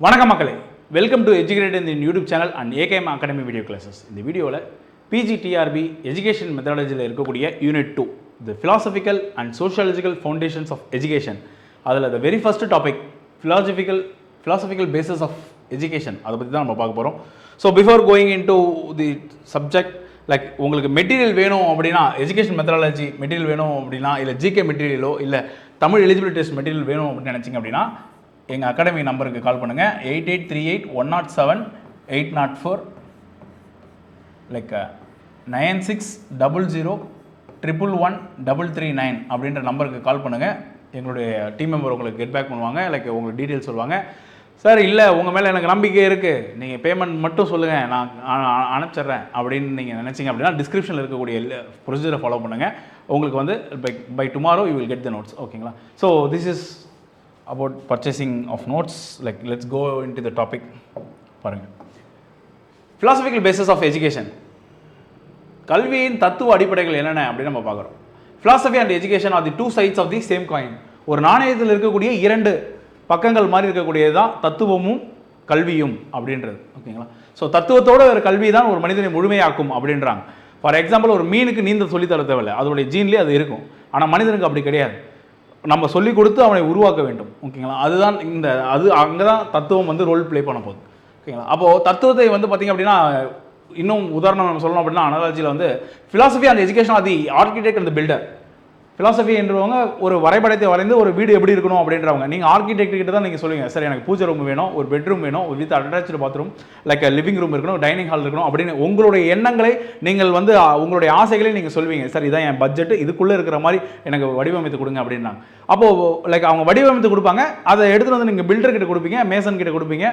வணக்கம் மக்களே, welcome to educate in YouTube channel and AKM academy video classes. இந்த வீடியோவில் பிஜிடிஆர்பி எஜுகேஷன் மெத்தடாலஜியில் இருக்கக்கூடிய unit 2 the philosophical and sociological foundations of education. அதில் the very first topic philosophical basis of education, அதை பற்றி தான் நம்ம பார்க்க போகிறோம். So before going into the subject, like உங்களுக்கு மெட்டீரியல் வேணும் அப்படின்னா, எஜுகேஷன் மெத்தடாலஜி மெட்டீரியல் வேணும் அப்படின்னா, இல்லை ஜிகே மெட்டீரியலோ இல்லை தமிழ் எலிஜிபிலிட்டி டெஸ்ட் மெட்டீரியல் வேணும் அப்படின்னு நினச்சிங்க அப்படின்னா எங்கள் அகாடமி நம்பருக்கு கால் பண்ணுங்கள். 8838-107-804 லைக் 9600-111-339 அப்படின்ற நம்பருக்கு கால் பண்ணுங்கள். எங்களுடைய டீம் மெம்பர் உங்களுக்கு கெட் பேக் பண்ணுவாங்க, லைக் உங்களுக்கு டீட்டெயில்ஸ் சொல்லுவாங்க. சார் இல்லை, உங்கள் மேலே எனக்கு நம்பிக்கை இருக்குது, நீங்கள் பேமெண்ட் மட்டும் சொல்லுங்கள், நான் அனுப்பிச்சிட்றேன் அப்படின்னு நீங்கள் நினச்சிங்க அப்படின்னா டிஸ்கிரிப்ஷனில் இருக்கக்கூடிய ப்ரொசீஜரை ஃபாலோ பண்ணுங்கள். உங்களுக்கு வந்து by tomorrow you will get the notes. ஓகேங்களா? So this is about purchasing of notes. Like let's go into the topic. பாருங்க, philosophical basis of education, கல்வியின் தத்துவ அடிப்படைகள் என்னென்ன அப்படின்னு நம்ம பார்க்குறோம். philosophy and education are the two sides of the same coin. ஒரு நாணயத்தில் இருக்கக்கூடிய இரண்டு பக்கங்கள் மாதிரி இருக்கக்கூடியது தான் தத்துவமும் கல்வியும் அப்படின்றது. ஓகேங்களா? ஸோ தத்துவத்தோட ஒரு கல்வி தான் ஒரு மனிதனை முழுமையாக்கும் அப்படின்றாங்க. ஃபார் எக்ஸாம்பிள், ஒரு மீனுக்கு நீந்த சொல்லித்தர தேவையில்லை, அதோடைய ஜீன்லேயே அது இருக்கும். ஆனால் மனிதனுக்கு அப்படி கிடையாது, நம்ம சொல்லிக் கொடுத்து அவனை உருவாக்க வேண்டும். ஓகேங்களா? அதுதான் அங்கே தான் தத்துவம் வந்து ரோல் ப்ளே பண்ண போகுது. ஓகேங்களா? அப்போது தத்துவத்தை வந்து பார்த்திங்க அப்படின்னா, இன்னும் உதாரணம் நம்ம சொல்லணும் அப்படின்னா, அனாலஜியில் வந்து philosophy and education are the architect and builder. Philosophy என்றவங்க ஒரு வரைபடத்தை வரைந்து ஒரு வீடு எப்படி இருக்கணும் அப்படின்றவங்க. நீங்கள் ஆர்கிடெக்ட் கிட்ட தான் நீங்கள் சொல்லுவீங்க, சார் எனக்கு பூஜை ரூம் வேணும், ஒரு பெட்ரூம் வேணும், with attach bathroom, like living room இருக்கணும், டைனிங் ஹால் இருக்கணும் அப்படின்னு உங்களுடைய எண்ணங்களை நீங்கள் வந்து உங்களுடைய ஆசைகளை நீங்கள் சொல்வீங்க. சார் இதான் என் பட்ஜெட், இதுக்குள்ளே இருக்கிற மாதிரி எனக்கு வடிவமைத்து கொடுங்க அப்படின்னாங்க. அப்போது லைக் அவங்க வடிவமைத்து கொடுப்பாங்க, அதை எடுத்துகிட்டு வந்து நீங்கள் பில்டர் கிட்ட கொடுப்பீங்க, மேசன் கிட்ட கொடுப்பீங்க.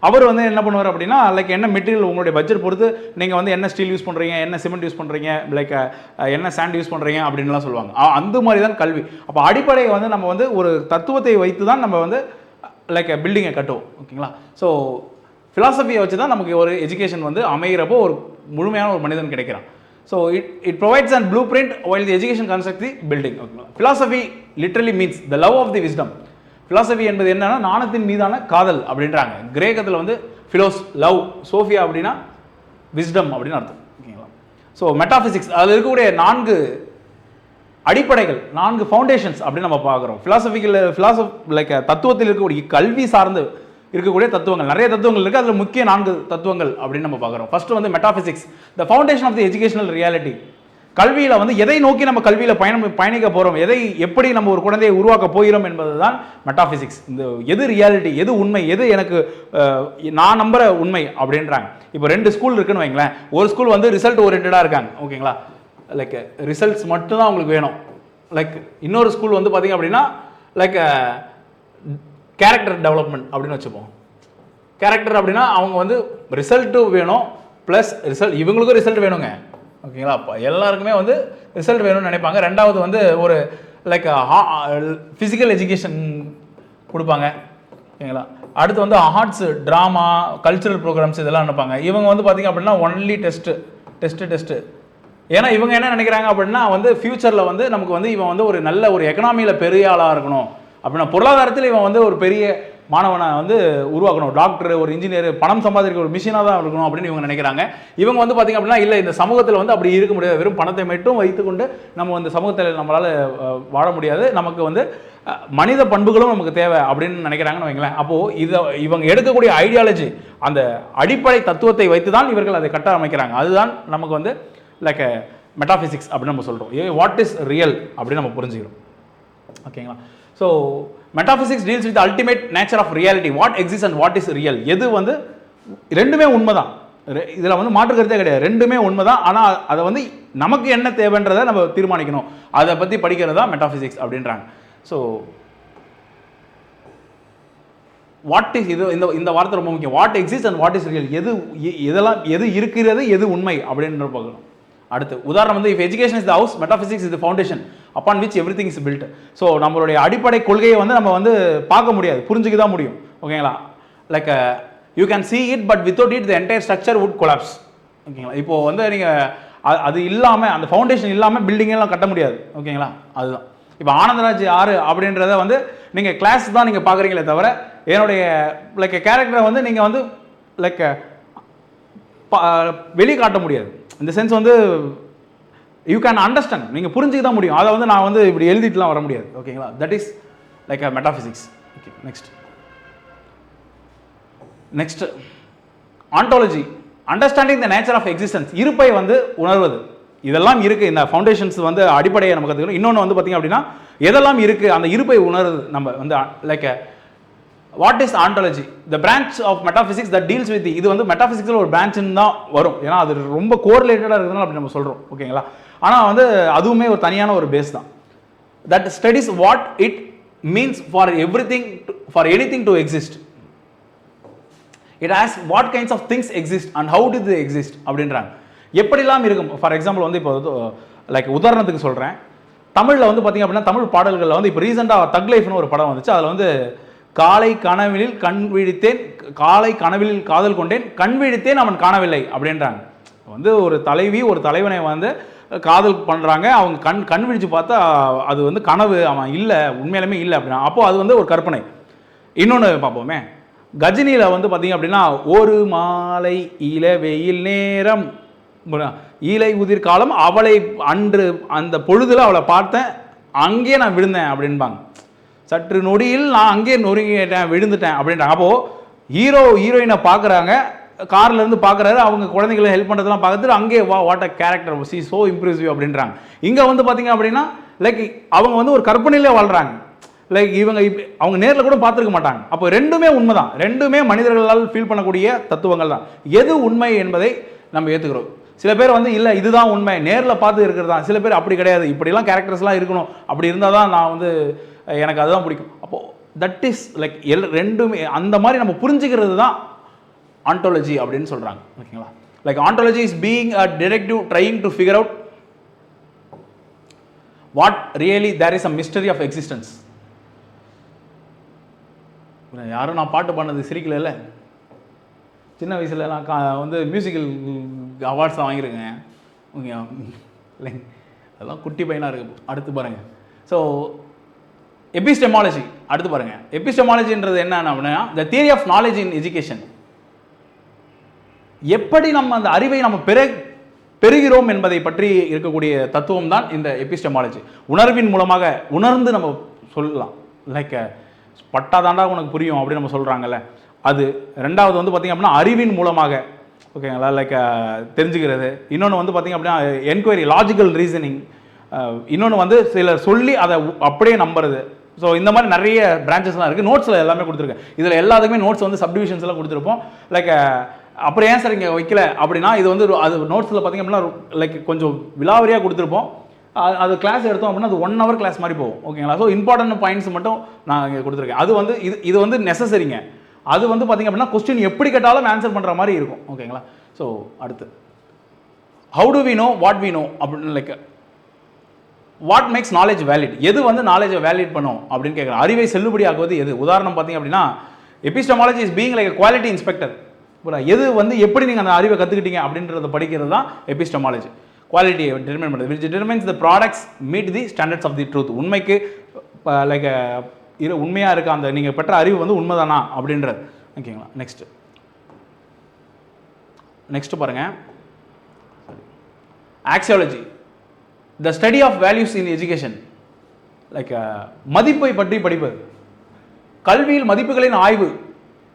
அவர் வந்து என்ன பண்ணுவார் அப்படின்னா, லைக் என்ன மெட்டீரியல் உங்களுடைய பட்ஜெட் பொறுத்து நீங்கள் வந்து என்ன ஸ்டீல் யூஸ் பண்ணுறீங்க, என்ன சிமெண்ட் யூஸ் பண்ணுறீங்க, லைக் என்ன சாண்ட் யூஸ் பண்ணுறீங்க அப்படின்லாம் சொல்லுவாங்க. அந்த மாதிரி தான் கல்வி. அப்போ அடிப்படையை வந்து நம்ம வந்து ஒரு தத்துவத்தை வைத்து தான் நம்ம வந்து லைக் பில்டிங்கை கட்டுவோம். ஓகேங்களா? ஸோ ஃபிலாசபியை வச்சு தான் நமக்கு ஒரு எஜுகேஷன் வந்து அமைகிறப்போ ஒரு முழுமையான ஒரு மனிதன் கிடைக்கிறான். So it provides and blueprint while the education constructs the building. ஓகேங்களா? philosophy literally means the love of the wisdom. philosophy என்பது என்னன்னா, ஞானத்தின் மீதான காதல் அப்படின்றாங்க. கிரேக்கத்தில் வந்து philos லவ், சோஃபியா அப்படின்னா விஸ்டம் அப்படின்னு அர்த்தம். ஓகேங்களா? ஸோ மெட்டாஃபிசிக்ஸ், அதில் இருக்கக்கூடிய 4 அடிப்படைகள், 4 ஃபவுண்டேஷன்ஸ் அப்படின்னு நம்ம பார்க்குறோம். லைக் தத்துவத்தில் இருக்கக்கூடிய கல்வி சார்ந்து இருக்கக்கூடிய தத்துவங்கள், நிறைய தத்துவங்கள் இருக்குது, அதில் முக்கிய 4 தத்துவங்கள் அப்படின்னு நம்ம பார்க்குறோம். ஃபர்ஸ்ட் வந்து metaphysics, the foundation of the educational reality. கல்வியில் வந்து எதை நோக்கி நம்ம கல்வியில் பயணிக்க போகிறோம், எப்படி நம்ம ஒரு குழந்தையை உருவாக்க போகிறோம் என்பது தான் மெட்டாஃபிசிக்ஸ். இந்த எது ரியாலிட்டி, எது உண்மை, எது எனக்கு நான் நம்புகிற உண்மை அப்படின்றாங்க. இப்போ 2 ஸ்கூல் இருக்குன்னு வைங்களேன். ஒரு ஸ்கூல் வந்து ரிசல்ட் ஓரியன்டாக இருக்காங்க. ஓகேங்களா? லைக் ரிசல்ட்ஸ் மட்டும்தான் அவங்களுக்கு வேணும். லைக் இன்னொரு ஸ்கூல் வந்து பார்த்திங்க அப்படின்னா, லைக் கேரக்டர் டெவலப்மெண்ட் அப்படின்னு வச்சுப்போம். கேரக்டர் அப்படின்னா அவங்க வந்து ரிசல்ட்டும் வேணும், ப்ளஸ் இவங்களுக்கும் ரிசல்ட் வேணுங்க. ஓகேங்களா? அப்போ எல்லாருக்குமே வந்து ரிசல்ட் வேணும்னு நினைப்பாங்க. ரெண்டாவது வந்து ஒரு லைக் ஃபிசிக்கல் எஜுகேஷன் கொடுப்பாங்க. ஓகேங்களா? அடுத்து வந்து ஆர்ட்ஸ், ட்ராமா, கல்ச்சுரல் ப்ரோக்ராம்ஸ் இதெல்லாம் நினைப்பாங்க. இவங்க வந்து பார்த்திங்க அப்படின்னா ஒன்லி டெஸ்ட்டு. ஏன்னா இவங்க என்ன நினைக்கிறாங்க அப்படின்னா, வந்து ஃபியூச்சரில் வந்து நமக்கு வந்து இவன் வந்து ஒரு நல்ல ஒரு எக்கனாமியில் பெரிய ஆளாக இருக்கணும் அப்படின்னா, பொருளாதாரத்தில் இவன் வந்து ஒரு பெரிய மாணவனை வந்து உருவாக்கணும், டாக்டர், ஒரு இன்ஜினியர், பணம் சம்பாதிக்கிற ஒரு மிஷினாக தான் இருக்கணும் அப்படின்னு இவங்க நினைக்கிறாங்க. இவங்க வந்து பார்த்திங்க அப்படின்னா, இல்லை, இந்த சமூகத்தில் வந்து அப்படி இருக்க முடியாது, வெறும் பணத்தை மட்டும் வைத்துக்கொண்டு நம்ம இந்த சமூகத்தில் நம்மளால் வாழ முடியாது, நமக்கு வந்து மனித பண்புகளும் நமக்கு தேவை அப்படின்னு நினைக்கிறாங்கன்னு வைங்களேன். அப்போது இவங்க எடுக்கக்கூடிய ஐடியாலஜி, அந்த அடிப்படை தத்துவத்தை வைத்து தான் இவர்கள் அதை கட்ட அமைக்கிறாங்க. அதுதான் நமக்கு வந்து லைக் மெட்டாஃபிசிக்ஸ் அப்படின்னு நம்ம சொல்கிறோம். வாட் இஸ் ரியல் அப்படின்னு நம்ம புரிஞ்சுக்கிறோம். ஓகேங்களா? So metaphysics deals with ultimate nature of reality, what exist and what is real. எது வந்து ரெண்டுமே உண்மை தான், இதில் வந்து மாற்று கருத்தே கிடையாது, ரெண்டுமே உண்மை தான். ஆனால் அதை வந்து நமக்கு என்ன தேவைன்றதை நம்ம தீர்மானிக்கணும், அதை பற்றி படிக்கிறது தான் மெட்டாஃபிசிக்ஸ் அப்படின்றாங்க. ஸோ வாட் இஸ், இந்த வார்த்தை ரொம்ப முக்கியம். What exist and what is real, எது இருக்கிறது, எது உண்மை அப்படின்ற பார்க்கணும். அடுத்து உதாரணம் வந்து, if education is the house, metaphysics is the foundation upon which everything is built. So நம்மளுடைய அடிப்படை கொள்கையை வந்து நம்ம வந்து பார்க்க முடியாது, புரிஞ்சுக்க தான் முடியும். ஓகேங்களா? Like you can see it, but without it the entire structure would collapse. ஓகேங்களா? இப்போ வந்து நீங்கள் அது இல்லாமல், அந்த ஃபவுண்டேஷன் இல்லாமல் பில்டிங்கெல்லாம் கட்ட முடியாது. ஓகேங்களா? அதுதான் இப்போ ஆனந்தராஜ் யார் அப்படின்றத வந்து நீங்கள் கிளாஸ் தான் நீங்கள் பார்க்குறீங்களே தவிர என்னுடைய லைக் கேரக்டரை வந்து நீங்கள் வந்து லைக் வெளிக்காட்ட முடியாது. இந்த சென்ஸ் வந்து யூ கேன் அண்டர்ஸ்டாண்ட், நீங்கள் புரிஞ்சுக்க தான் முடியும். அதை வந்து நான் வந்து இப்படி எழுதிட்டுலாம் வர முடியாது. ஓகேங்களா? That is like a metaphysics. Okay, next ontology, understanding the nature of existence, இருப்பை வந்து உணர்வது. இதெல்லாம் இருக்குது, இந்த ஃபவுண்டேஷன்ஸ் வந்து அடிப்படையை நம்ம கற்றுக்கணும். இன்னொன்று வந்து பார்த்திங்க அப்படின்னா எதெல்லாம் இருக்குது அந்த இருப்பை உணர்வது நம்ம வந்து like what is ontology, the branch of metaphysics that deals with, இது வந்து மெட்டாஃபிசிக்ஸில் ஒரு பிரான்ச்சுன்னு தான் வரும். ஏன்னா அது ரொம்ப கோரிலேட்டடாக இருக்குதுன்னு அப்படி நம்ம சொல்கிறோம். ஓகேங்களா? ஆனால் வந்து அதுவுமே ஒரு தனியான ஒரு பேஸ் தான். That studies what it means for everything, for anything to exist. It ஆஸ் what kinds of things exist and how do they exist அப்படின்றாங்க. எப்படிலாம் இருக்கும். ஃபார் எக்ஸாம்பிள் வந்து இப்போ லைக் உதாரணத்துக்கு சொல்கிறேன், தமிழில் வந்து பார்த்திங்க அப்படின்னா தமிழ் பாடல்களில் வந்து இப்போ ரீசெண்டாக தக் லைஃப்னு ஒரு படம் வந்துச்சு. அதில் வந்து காலை கனவிலில் கண் விழித்தேன், காலை கனவிலில் காதல் கொண்டேன், கண் விழித்தேன் அவன் காணவில்லை அப்படின்றாங்க. வந்து ஒரு தலைவி ஒரு தலைவனை வந்து காதல் பண்ணுறாங்க, அவங்க கண் விழிச்சு பார்த்தா அது வந்து கனவு, அவன் இல்லை, உண்மையிலுமே இல்லை அப்படின்னா. அப்போது அது வந்து ஒரு கற்பனை. இன்னொன்று பார்ப்போமே, கஜினியில் வந்து பார்த்திங்க அப்படின்னா ஒரு மாலை இல வெயில் நேரம் ஈலை உதிர் காலம் அவளை அன்று அந்த பொழுதுல அவளை பார்த்தேன் அங்கே நான் விழுந்தேன் அப்படின்பாங்க. சற்று நொடியில் நான் அங்கே நொறுங்கிட்டேன் விழுந்துட்டேன் அப்படின்றாங்க. அப்போது ஹீரோயினை பார்க்குறாங்க, கார்லேருந்து பார்க்குறாரு, அவங்க குழந்தைகளை ஹெல்ப் பண்ணுறதுலாம் பார்த்துட்டு அங்கே what a character, C so impressive அப்படின்றாங்க. இங்கே வந்து பார்த்திங்க அப்படின்னா லைக் அவங்க வந்து ஒரு கற்பனையிலே வாழ்கிறாங்க. லைக் அவங்க நேரில் கூட பார்த்துருக்க மாட்டாங்க. அப்போ ரெண்டுமே உண்மை தான், ரெண்டுமே மனிதர்களால் ஃபீல் பண்ணக்கூடிய தத்துவங்கள் தான். எது உண்மை என்பதை நம்ம ஏற்றுக்கிறோம். சில பேர் வந்து இல்லை இதுதான் உண்மை, நேரில் பார்த்து இருக்கிறது தான். சில பேர் அப்படி கிடையாது, இப்படிலாம் கேரக்டர்ஸ்லாம் இருக்கணும், அப்படி இருந்தால் தான் நான் வந்து எனக்கு அதுதான் பிடிக்கும். அப்போது தட் இஸ் லைக் ரெண்டுமே அந்த மாதிரி நம்ம புரிஞ்சுக்கிறது தான் ஆண்டாலஜி அப்படின்னு சொல்கிறாங்க. ஓகேங்களா? Like ontology is being a detective trying to figure out what really there is a mystery of existence. யாரும் நான் பாட்டு பாடினது சிரிக்கல இல்லை, சின்ன வயசில் நான் வந்து மியூசிக்கல் அவார்ட்ஸ் தான் வாங்கியிருக்கேன். ஓகே, இல்லைங்க அதெல்லாம் குட்டி பையனாக இருக்குது. அடுத்து பாருங்கள், ஸோ எபிஸ்டெமாலஜி. அடுத்து பாருங்கள், எபிஸ்டெமாலஜின்றது என்ன அப்படின்னா the theory of knowledge in education. எப்படி நம்ம அந்த அறிவை நம்ம பெறுகிறோம் என்பதை பற்றி இருக்கக்கூடிய தத்துவம் தான் இந்த எபிஸ்டெமாலஜி. உணர்வின் மூலமாக உணர்ந்து நம்ம சொல்லலாம். லைக் பட்டாதாண்டா உனக்கு புரியும் அப்படின்னு நம்ம சொல்கிறாங்கல்ல, அது. ரெண்டாவது வந்து பார்த்திங்க அப்படின்னா அறிவின் மூலமாக, ஓகேங்களா, லைக் தெரிஞ்சுக்கிறது. இன்னொன்று வந்து பார்த்திங்க அப்படின்னா என்கொயரி, லாஜிக்கல் ரீசனிங். இன்னொன்று வந்து சிலர் சொல்லி அதை அப்படியே நம்புறது. ஸோ இந்த மாதிரி நிறைய பிரான்ச்சஸ்லாம் இருக்குது. நோட்ஸில் எல்லாமே கொடுத்துருக்கேன். இதில் எல்லாத்துக்குமே நோட்ஸ் வந்து சப்டிவிஷன்ஸ்லாம் கொடுத்துருப்போம். லைக் அப்புறம் ஏன் சார் இங்கே வைக்கல அப்படின்னா இது வந்து அது நோட்ஸில் பார்த்திங்க அப்படின்னா லைக் கொஞ்சம் விலாவரியாக கொடுத்துருப்போம். அது கிளாஸ் எடுத்தோம் அப்படின்னா அது 1 hour கிளாஸ் மாதிரி போகும். ஓகேங்களா? ஸோ இம்பார்ட்டன்ட் பாயிண்ட்ஸ் மட்டும் நான் இங்கே கொடுத்துருக்கேன். அது வந்து இது வந்து நெசசரிங்க. அது வந்து பார்த்திங்க அப்படின்னா கொஸ்டின் எப்படி கேட்டாலும் ஆன்சர் பண்ணுற மாதிரி இருக்கும். ஓகேங்களா? ஸோ அடுத்து how do we know what we know அப்படின்னு, like what makes knowledge valid, எது வந்து நாலேஜை வேலிட் பண்ணும் அப்படின்னு கேட்குறேன். அறிவை செல்லுபடியாக்குவது எது? உதாரணம் பார்த்திங்க அப்படின்னா epistemology is being like quality inspector. எது வந்து எப்படி நீங்கள் அந்த அறிவை கற்றுக்கிட்டீங்க அப்படின்றத படிக்கிறது தான் எபிஸ்டெமாலஜி. குவாலிட்டியை டிட்டர்மைன் பண்ணுறது, which determines the products meet the standards of the truth. உண்மைக்கு லைக் உண்மையாக இருக்க அந்த நீங்கள் பெற்ற அறிவு வந்து உண்மைதானா அப்படின்றது. ஓகேங்களா? நெக்ஸ்ட் பாருங்கள், axiology, the study of values in education. Like மதிப்பை பற்றி படிப்பது, கல்வியில் மதிப்புகளின் ஆய்வு.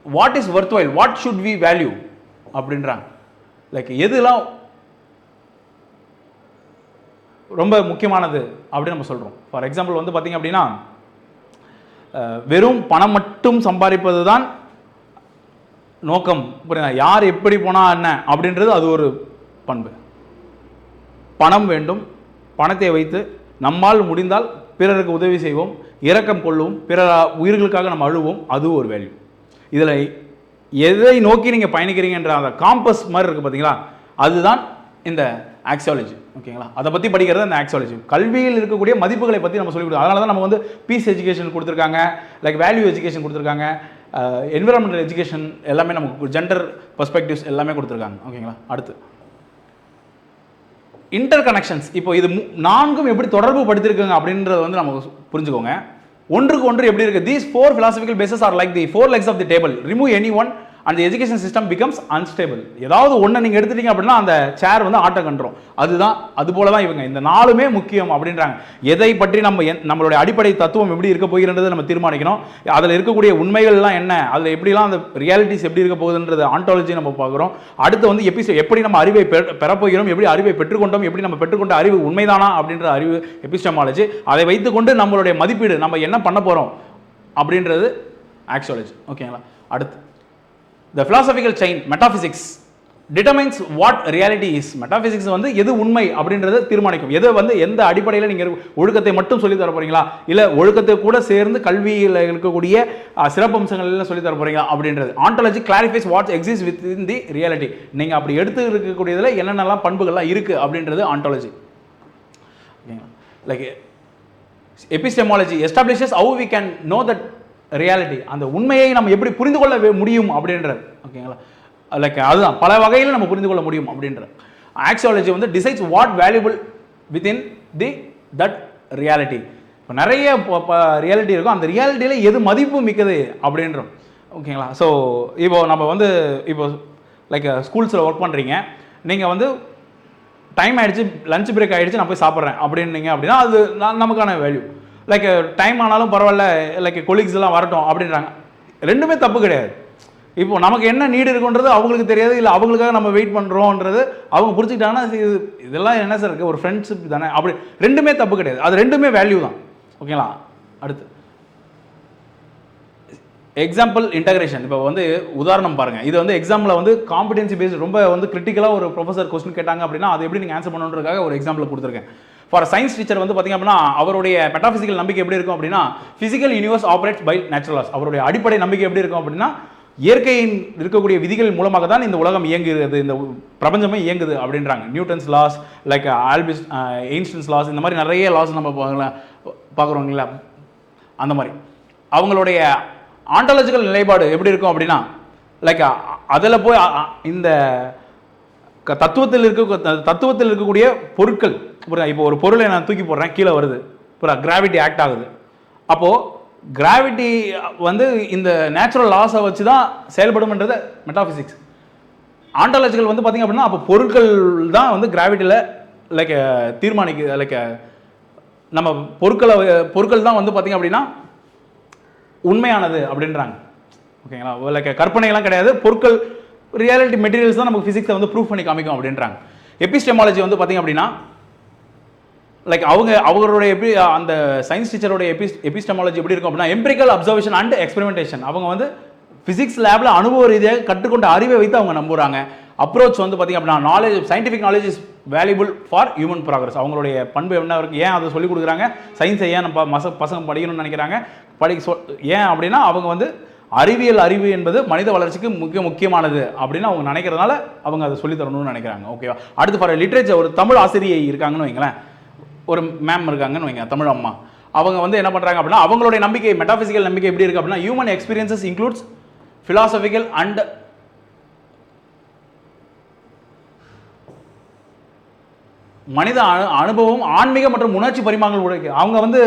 What is worth while, what should we value அப்படின்றாங்க. லைக் எதுலாம் ரொம்ப முக்கியமானது அப்படின்னு நம்ம சொல்கிறோம். ஃபார் எக்ஸாம்பிள் வந்து பார்த்திங்க அப்படின்னா வெறும் பணம் மட்டும் சம்பாதிப்பது தான் நோக்கம். புரியுதா? யார் எப்படி போனால் என்ன அப்படின்றது அது ஒரு பண்பு. பணம் வேண்டும், பணத்தை வைத்து நம்மால் முடிந்தால் பிறருக்கு உதவி செய்வோம், இரக்கம் கொள்வோம், பிற உயிர்களுக்காக நம்ம அழுவோம், அது ஒரு வேல்யூ. இதில் எதை நோக்கி நீங்கள் பயணிக்கிறீங்கன்ற அந்த காம்பஸ் மாதிரி இருக்குது பார்த்தீங்களா, அதுதான் இந்த ஆக்சியாலஜி. ஓகேங்களா? அதை பற்றி படிக்கிறது அந்த ஆக்சியாலஜி. கல்வியில் இருக்கக்கூடிய மதிப்புகளை பற்றி நம்ம சொல்லிக் கொடுத்தோம். அதனால தான் நம்ம வந்து பீஸ் எஜுகேஷன் கொடுத்துருக்காங்க, லைக் வேல்யூ எஜுகேஷன் கொடுத்துருக்காங்க, என்விரான்மெண்டல் எஜுகேஷன் எல்லாமே நமக்கு ஜெண்டர் பெர்ஸ்பெக்டிவ்ஸ் எல்லாமே கொடுத்துருக்காங்க. ஓகேங்களா? அடுத்து இன்டர் கனெக்ஷன்ஸ், இப்போ இது நான்கும் எப்படி தொடர்பு படுத்திருக்குங்க அப்படின்றத வந்து நம்ம புரிஞ்சுக்கோங்க. ஒன்றுக்கு ஒன்று எப்படி இருக்கு. These four philosophical bases are like the four legs of the table. Remove any one and the education system becomes unstable. ஏதாவது ஒன்று நீங்கள் எடுத்துட்டீங்க அப்படின்னா அந்த சேர் வந்து ஆட்ட கண்டுரும். அதுதான் அது போல தான் இவங்க இந்த நாலுமே முக்கியம் அப்படின்றாங்க. எதை பற்றி நம்மளுடைய அடிப்படை தத்துவம் எப்படி இருக்க போகிறன்றது நம்ம தீர்மானிக்கணும். அதில் இருக்கக்கூடிய உண்மைகள்லாம் என்ன, அதில் எப்படிலாம் அந்த ரியாலிட்டிஸ் எப்படி இருக்க போகுதுன்றது ஆண்டாலஜி நம்ம பார்க்குறோம். அடுத்து வந்து எப்படி நம்ம அறிவை பெறப்போகிறோம், எப்படி அறிவை பெற்றுக்கொண்டோம், எப்படி நம்ம பெற்றுக்கொண்ட அறிவு உண்மைதானா அப்படின்ற அறிவு எபிஸ்டமாலஜி. அதை வைத்துக்கொண்டு நம்மளுடைய மதிப்பீடு நம்ம என்ன பண்ண போகிறோம் அப்படின்றது ஆக்சியாலஜி. ஓகேங்களா. அடுத்து the philosophical chain metaphysics determines what reality is. metaphysics வந்து எது உண்மை அப்படின்றத தீர்மானிக்கும். எது வந்து எந்த அடிப்படையில் நீங்கள் ஒழுக்கத்தை மட்டும் சொல்லி தர போறீங்களா, இல்லை ஒழுக்கத்தை கூட சேர்ந்து கல்வியில் இருக்கக்கூடிய சிறப்பம்சங்கள் எல்லாம் சொல்லி தர போறீங்களா அப்படின்றது. ontology clarifies what exists within the reality. நீங்கள் அப்படி எடுத்து இருக்கக்கூடியதில் என்னென்னலாம் பண்புகள்லாம் இருக்கு அப்படின்றது ontology. like epistemology establishes how we can know that reality, அந்த உண்மையை நம்ம எப்படி புரிந்து கொள்ள முடியும் அப்படின்றது. ஓகேங்களா. லைக் அதுதான் பல வகையில் நம்ம புரிந்து கொள்ள முடியும் அப்படின்றது. ஆக்சியாலஜி வந்து decides what valuable within the that reality. இப்போ நிறைய ரியாலிட்டி இருக்கும், அந்த ரியாலிட்டியில் எது மதிப்பு மிக்கது அப்படின்றோம். ஓகேங்களா. ஸோ இப்போ நம்ம வந்து இப்போ லைக் ஸ்கூல்ஸில் ஒர்க் பண்ணுறீங்க, நீங்கள் வந்து டைம் ஆகிடுச்சு, லஞ்ச் பிரேக் ஆகிடுச்சு, நான் போய் சாப்பிட்றேன் அப்படின்னீங்க அப்படின்னா அது நமக்கான வேல்யூ. லைக் டைம் ஆனாலும் பரவாயில்ல, லைக் கொலீக்ஸ் எல்லாம் வரட்டும் அப்படின்றாங்க. ரெண்டுமே தப்பு கிடையாது. இப்போ நமக்கு என்ன நீடு இருக்குன்றது அவங்களுக்கு தெரியாது, இல்லை அவங்களுக்காக நம்ம வெயிட் பண்ணுறோன்றது அவங்க புரிஞ்சுக்கிட்டாங்கன்னா இதெல்லாம் என்ன சார் இருக்குது, ஒரு ஃப்ரெண்ட்ஷிப் தானே, அப்படி ரெண்டுமே தப்பு கிடையாது. அது ரெண்டுமே வேல்யூ தான். ஓகேங்களா. அடுத்து எக்ஸாம்பிள் இன்டகிரேஷன். இப்போ வந்து உதாரணம் பாருங்கள். இது வந்து எக்ஸாம்பிள் வந்து காம்பிடென்சி பேஸ்ட் ரொம்ப வந்து கிரிட்டிக்கலாக ஒரு ப்ரொஃபஸர் கொஸ்டின் கேட்டாங்க அப்படின்னா அது எப்படி நீங்கள் ஆன்சர் பண்ணணுன்றதுக்காக ஒரு எக்ஸாம்பிள் கொடுத்துருக்கேன். ஃபார் சயின்ஸ் டீச்சர் வந்து பார்த்திங்க அப்படின்னா அவருடைய மெட்டாஃபிசிக்கல் நம்பிக்கை எப்படி இருக்கும் அப்படின்னா physical universe operates by natural laws. அவருடைய அடிப்படை நம்பிக்கை எப்படி இருக்கும் அப்படின்னா இயற்கையின் இருக்கக்கூடிய விதிகள் மூலமாக தான் இந்த உலகம் இயங்குகிறது, இந்த பிரபஞ்சமே இயங்குது அப்படின்றாங்க. Newton's laws, like Einstein's laws, இந்த மாதிரி நிறைய லாஸ் நம்ம பார்க்குறோங்களா. அந்த மாதிரி அவங்களுடைய ஆண்டாலஜிக்கல் நிலைப்பாடு எப்படி இருக்கும் அப்படின்னா லைக் அதில் போய் இந்த தத்துவத்தில் இருக்கக்கூடிய பொருட்கள், இப்போ ஒரு பொருளை நான் தூக்கி போடுறேன், கீழே வருது, கிராவிட்டி ஆக்ட் ஆகுது. அப்போது கிராவிட்டி வந்து இந்த நேச்சுரல் லாஸை வச்சு தான் செயல்படும்ன்றது மெட்டாஃபிசிக்ஸ். ஆண்டாலஜிக்கல் வந்து பார்த்திங்க அப்படின்னா அப்போ பொருட்கள் தான் வந்து கிராவிட்டியில் லைக் லைக் நம்ம பொருட்கள் தான் வந்து பார்த்திங்க அப்படின்னா உண்மையானது அப்படின்றாங்க. ஓகேங்களா. லைக் கற்பனைகள்லாம் கிடையாது, பொருட்கள் ரியாலிட்டி மெட்டீரியல்ஸ் தான் நமக்கு ஃபிசிக்ஸை வந்து ப்ரூவ் பண்ணி காமிக்கும் அப்படின்றாங்க. எபிஸ்டமாலஜி வந்து பார்த்திங்க அப்படின்னா லைக் அவங்களுடைய எப்படி அந்த சயின்ஸ் டீச்சருடைய எபிஸ்டமாலஜி எப்படி இருக்கும் அப்படின்னா எம்பிரிக்கல் அப்சர்வேஷன் அண்ட் எக்ஸ்பெரிமெண்டேஷன். அவங்க வந்து ஃபிசிக்ஸ் லேபில் அனுபவ ரீதியாக கற்றுக்கொண்ட அறிவை வைத்து அவங்க நம்புகிறாங்க. அப்ரோச் வந்து பார்த்திங்க அப்படின்னா knowledge, scientific knowledge is valuable for human progress. அவங்களுடைய பண்பு என்ன இருக்குது, ஏன் அதை சொல்லிக் கொடுக்குறாங்க, சயின்ஸை ஏன் நம்ம பசங்க படிக்கணும்னு நினைக்கிறாங்க, ஏன் அப்படின்னா அவங்க வந்து அறிவு என்பது மனித வளர்ச்சிக்கு முக்கியமானது அப்படின்னு அவங்க நினைக்கிறதுனால அவங்க அதை சொல்லி தரணும்னு நினைக்கிறாங்க. ஓகேவா. அடுத்து ஃபார் லிட்ரேச்சர், ஒரு தமிழ் ஆசிரியை இருக்காங்கன்னு வைங்களேன், ஒரு மேம் இருக்காங்கன்னு வைங்க, தமிழ் அம்மா. அவங்க வந்து என்ன பண்ணுறாங்க அப்படின்னா அவங்களுடைய நம்பிக்கை, மெட்டாஃபிசிக்கல் நம்பிக்கை எப்படி இருக்குது அப்படின்னா human experiences includes philosophical and மனித அனுபவம், ஆன்மீக மற்றும் உணர்ச்சி பரிமாணங்கள் உடைக்கு. அவங்க வந்து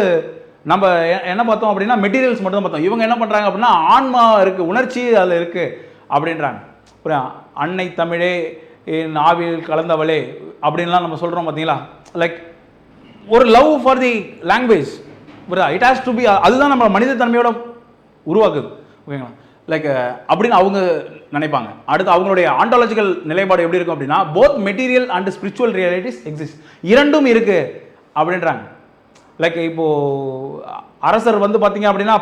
நம்ம என்ன பார்த்தோம் அப்படின்னா மெட்டீரியல்ஸ் மட்டும் தான் பார்த்தோம். இவங்க என்ன பண்ணுறாங்க அப்படின்னா ஆன்மா இருக்குது, உணர்ச்சி அதில் இருக்குது அப்படின்றாங்க. அன்னை தமிழே ஆவில் கலந்தவளே அப்படின்லாம் நம்ம சொல்கிறோம் பார்த்தீங்களா. லைக் ஒரு love for the language, it has to be, அதுதான் நம்ம மனித தன்மையோட உருவாக்குது. ஓகேங்களா. லைக் அப்படின்னு அவங்க நினைப்பாங்க. அடுத்து அவங்களுடைய ஆண்டாலஜிக்கல் நிலைப்பாடு எப்படி இருக்கும் அப்படின்னா both material and spiritual realities exist, இரண்டும் இருக்குது அப்படின்றாங்க. லைக் இப்போது அரசர் வந்து பார்த்தீங்க அப்படின்னா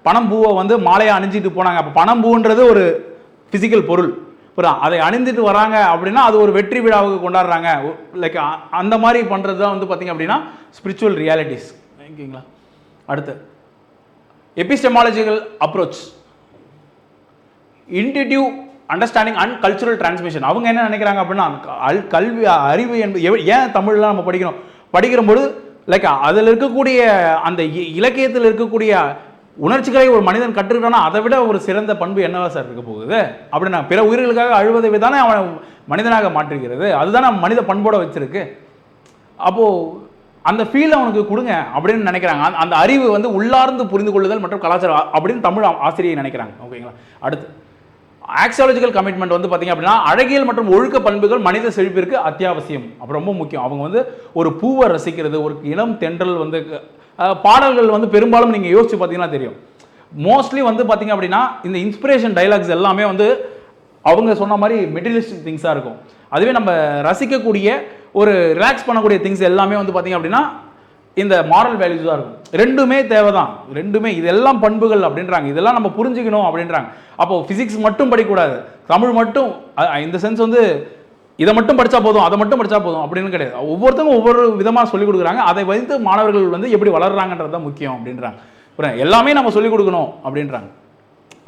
பனம்பூவை வந்து மாலையை அணிஞ்சிட்டு போனாங்க. அப்போ பனம்பூன்றது ஒரு ஃபிசிக்கல் பொருள், அதை அணிந்துட்டு வராங்க அப்படின்னா அது ஒரு வெற்றி விழாவுக்கு கொண்டாடுறாங்க. லைக் அந்த மாதிரி பண்ணுறது தான் வந்து பார்த்தீங்க அப்படின்னா ஸ்பிரிச்சுவல் ரியாலிட்டிஸ். ஓகேங்களா. அடுத்து epistemological approach, intuitive understanding and cultural transmission. அவங்க என்ன நினைக்கிறாங்க அப்படின்னா கல்வி அறிவு என்பது ஏன் தமிழ்லாம் நம்ம படிக்கிறோம், படிக்கிறபோது லைக் அதில் இருக்கக்கூடிய அந்த இலக்கியத்தில் இருக்கக்கூடிய உணர்ச்சிகளை ஒரு மனிதன் கற்றுக்கிட்டானா அதை விட ஒரு சிறந்த பண்பு என்னவா சார் இருக்க போகுது? அப்படின்னா பிற உயிர்களுக்காக அழுவதை தானே அவன் மனிதனாக மாற்றிருக்கிறது. அதுதானே மனித பண்போட வச்சிருக்கு. அப்போது அந்த ஃபீல் அவனுக்கு கொடுங்க அப்படின்னு நினைக்கிறாங்க. அந்த அறிவு வந்து உள்ளார்ந்து புரிந்து கொள்ளுதல் மற்றும் கலாச்சாரம் அப்படின்னு தமிழ் ஆசிரியை நினைக்கிறாங்க. ஓகேங்களா? அடுத்து ஆக்சியாலஜிக்கல் கமிட்மெண்ட் வந்து பார்த்தீங்க அப்படின்னா அழகியல் மற்றும் ஒழுக்க பண்புகள் மனித செழிப்பிற்கு அத்தியாவசியம். அப்போ ரொம்ப முக்கியம். அவங்க வந்து ஒரு பூவை ரசிக்கிறது, ஒரு இளம் தென்றல் வந்து பாடல்கள் வந்து பெரும்பாலும் நீங்கள் யோசிச்சு பார்த்தீங்கன்னா தெரியும். மோஸ்ட்லி வந்து பார்த்தீங்க அப்படின்னா இந்த இன்ஸ்பிரேஷன் டைலாக்ஸ் எல்லாமே வந்து அவங்க சொன்ன மாதிரி மெட்டீரியலிஸ்டிக் திங்ஸாக இருக்கும். அதுவே நம்ம ரசிக்கக்கூடிய ஒரு ரிலாக்ஸ் பண்ணக்கூடிய திங்ஸ் எல்லாமே வந்து பார்த்தீங்க அப்படின்னா இந்த மாரல் வேல்யூஸ் தான் இருக்கும். ரெண்டுமே தேவை தான், ரெண்டுமே இதெல்லாம் பண்புகள் அப்படின்றாங்க. இதெல்லாம் நம்ம புரிஞ்சுக்கணும் அப்படின்றாங்க. அப்போது ஃபிசிக்ஸ் மட்டும் படிக்கக்கூடாது, தமிழ் மட்டும் இந்த சென்ஸ் வந்து இதை மட்டும் படித்தா போதும், அதை மட்டும் படித்தா போதும் அப்படின்னு கிடையாது. ஒவ்வொருத்தரும் ஒவ்வொரு விதமாக சொல்லிக் கொடுக்குறாங்க. அதை வைத்து மாணவர்கள் வந்து எப்படி வளர்றாங்கன்றது தான் முக்கியம் அப்படின்றாங்க. அப்புறம் எல்லாமே நம்ம சொல்லிக் கொடுக்கணும் அப்படின்றாங்க.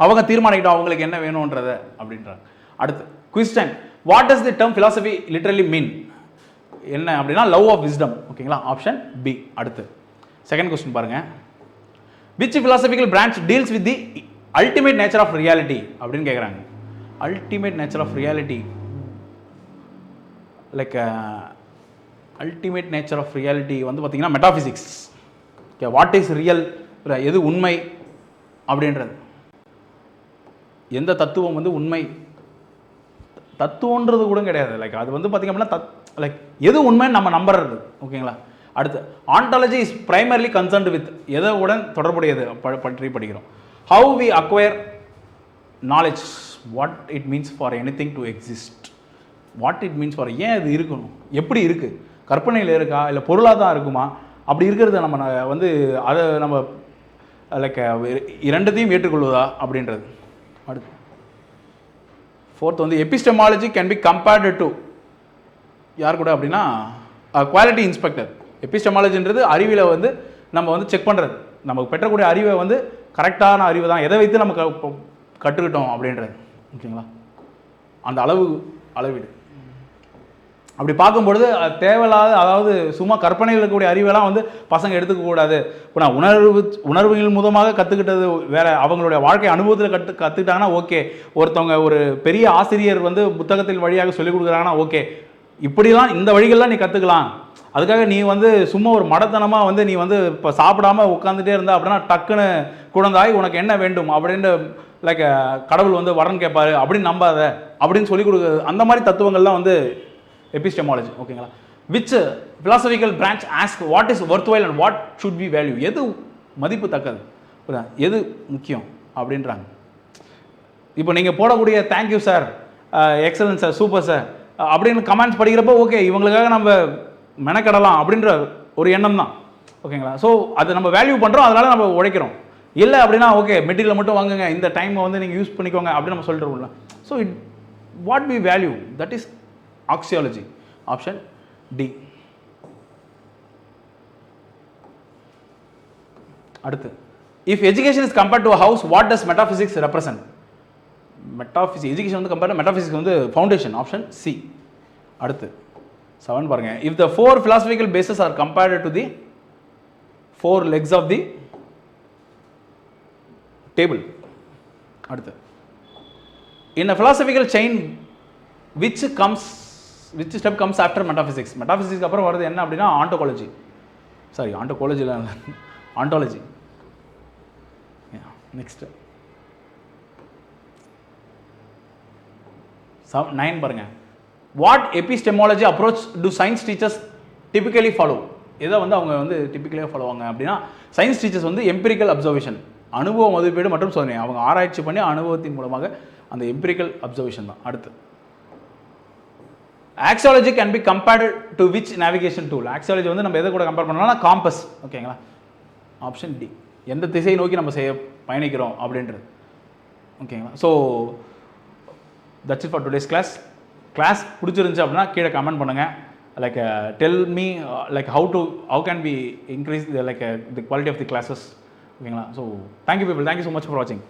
அவங்க தீர்மானிக்கிட்டோம் அவங்களுக்கு என்ன வேணுன்றதை அப்படின்றாங்க. அடுத்து quiz time. What does the term philosophy literally mean? என்ன அப்படின்னா லவ் ஆஃப் விஸ்டம். ஓகேங்களா? Option B. அடுத்து செகண்ட் கொஸ்டின் பாருங்க. Which philosophical branch deals with the ultimate nature of reality அப்படின்னு கேட்குறாங்க. Ultimate nature of reality like ultimate nature of reality வந்து பார்த்தீங்கன்னா metaphysics. Okay, what is real, எது உண்மை அப்படின்றது. எந்த தத்துவம் வந்து உண்மை, தத்துவன்றது கூட கிடையாது. லைக் அது வந்து பார்த்திங்க அப்படின்னா லைக் எது உண்மைன்னு நம்ம நம்புறது. ஓகேங்களா? அடுத்து ontology is primarily concerned with எதை உடன் தொடர்புடையது பற்றி படிக்கிறோம். How we acquire knowledge, what it means for anything to exist, what it means for ஏன் இது இருக்கணும், எப்படி இருக்குது, கற்பனையில் இருக்கா இல்லை பொருளாக தான் இருக்குமா, அப்படி இருக்கிறத நம்ம வந்து அதை நம்ம லைக் இரண்டத்தையும் ஏற்றுக்கொள்வதா அப்படின்றது. அடுத்து ஃபோர்த் வந்து epistemology can be compared to யார் கூட அப்படின்னா குவாலிட்டி இன்ஸ்பெக்டர். எபிஸ்டமாலஜின்றது அறிவியலை வந்து நம்ம வந்து செக் பண்ணுறது, நமக்கு பெற்றக்கூடிய அறிவை வந்து கரெக்டான அறிவு தான், எதை வைத்து நம்ம கற்றுக்கிட்டோம் அப்படின்றது. ஓகேங்களா? அந்த அளவீடு அப்படி பார்க்கும்பொழுது தேவையில்லாத, அதாவது சும்மா கற்பனையில் இருக்கக்கூடிய அறிவெல்லாம் வந்து பசங்க எடுத்துக்கக்கூடாது. இப்போ நான் உணர்வுகள் மூலமாக கற்றுக்கிட்டது வேறு, அவங்களுடைய வாழ்க்கை அனுபவத்தில் கற்றுக்கிட்டாங்கன்னா ஓகே. ஒருத்தவங்க ஒரு பெரிய ஆசிரியர் வந்து புத்தகத்தில் வழியாக சொல்லிக் கொடுக்குறாங்கன்னா ஓகே, இப்படிலாம் இந்த வழிகள்லாம் நீ கற்றுக்கலாம். அதுக்காக நீ வந்து சும்மா ஒரு மடத்தனமாக வந்து நீ வந்து இப்போ சாப்பிடாம உட்காந்துட்டே இருந்தா அப்படின்னா டக்குன்னு குழந்தாய் உனக்கு என்ன வேண்டும் அப்படின்னு லைக் கடவுள் வந்து வரன் கேட்பாரு அப்படின்னு நம்பாத அப்படின்னு சொல்லிக் கொடுக்குறது. அந்த மாதிரி தத்துவங்கள்லாம் வந்து எபிஸ்டமாலஜி. ஓகேங்களா? Which philosophical branch ask what is worthwhile and what should be value, எது மதிப்பு தக்கது, எது முக்கியம் அப்படின்றாங்க. இப்போ நீங்கள் போடக்கூடிய thank you sir, excellence sir, super sir அப்படின்னு கமெண்ட்ஸ் படிக்கிறப்போ ஓகே இவங்களுக்காக நம்ம மெனக்கடலாம் அப்படின்ற ஒரு எண்ணம் தான். ஓகேங்களா? ஸோ அதை நம்ம வேல்யூ பண்ணுறோம், அதனால் நம்ம உழைக்கிறோம். இல்லை அப்படின்னா ஓகே மெட்டீரியல் மட்டும் வாங்குங்க, இந்த டைமை வந்து நீங்கள் யூஸ் பண்ணிக்கோங்க அப்படின்னு நம்ம சொல்லிட்டு. So what we value, that is axiology. Option D. அடுத்து if education is compared to house, what does metaphysics represent? Education வந்து கம்பேர்ட் மெட்டாஃபிசிக்ஸ் வந்து ஃபவுண்டேஷன். Option C. அடுத்து 7 பாருங்க. If the 4 philosophical bases are compared to the 4 legs of the table. அடுத்து in a philosophical chain which step comes after metaphysics? Metaphysics அப்புறம் வருது என்ன அப்படின்னா ontology. Sorry, ஆண்டோகாலஜியில் ஆண்டாலஜி. நெக்ஸ்ட் 9 பாருங்க. What epistemology approach to science teachers typically follow? எதை வந்து அவங்க வந்து டிபிக்கலியாக ஃபாலோவாங்க அப்படின்னா சயின்ஸ் டீச்சர்ஸ் வந்து எம்பிரிக்கல் அப்சர்வேஷன், அனுபவ மதிப்பீடு மற்றும் சோதனை. அவங்க ஆராய்ச்சி பண்ணி அனுபவத்தின் மூலமாக அந்த எம்பிரிக்கல் அப்சர்வேஷன் தான். அடுத்து axiology can be compared to which navigation tool? Axiology வந்து நம்ம எதை கூட கம்பேர் பண்ணலாம்னா காம்பஸ். ஓகேங்களா? Option D. எந்த திசையை நோக்கி நம்ம பயணிக்கிறோம் அப்படின்றது. ஓகேங்களா? So that's it for today's class பிடிச்சிருந்துச்சு அப்படின்னா கீழே கமெண்ட் பண்ணுங்கள். Like tell me like how can be increase like the quality of the classes. ஓகேங்களா? So thank you people, thank you so much for வாட்சிங்.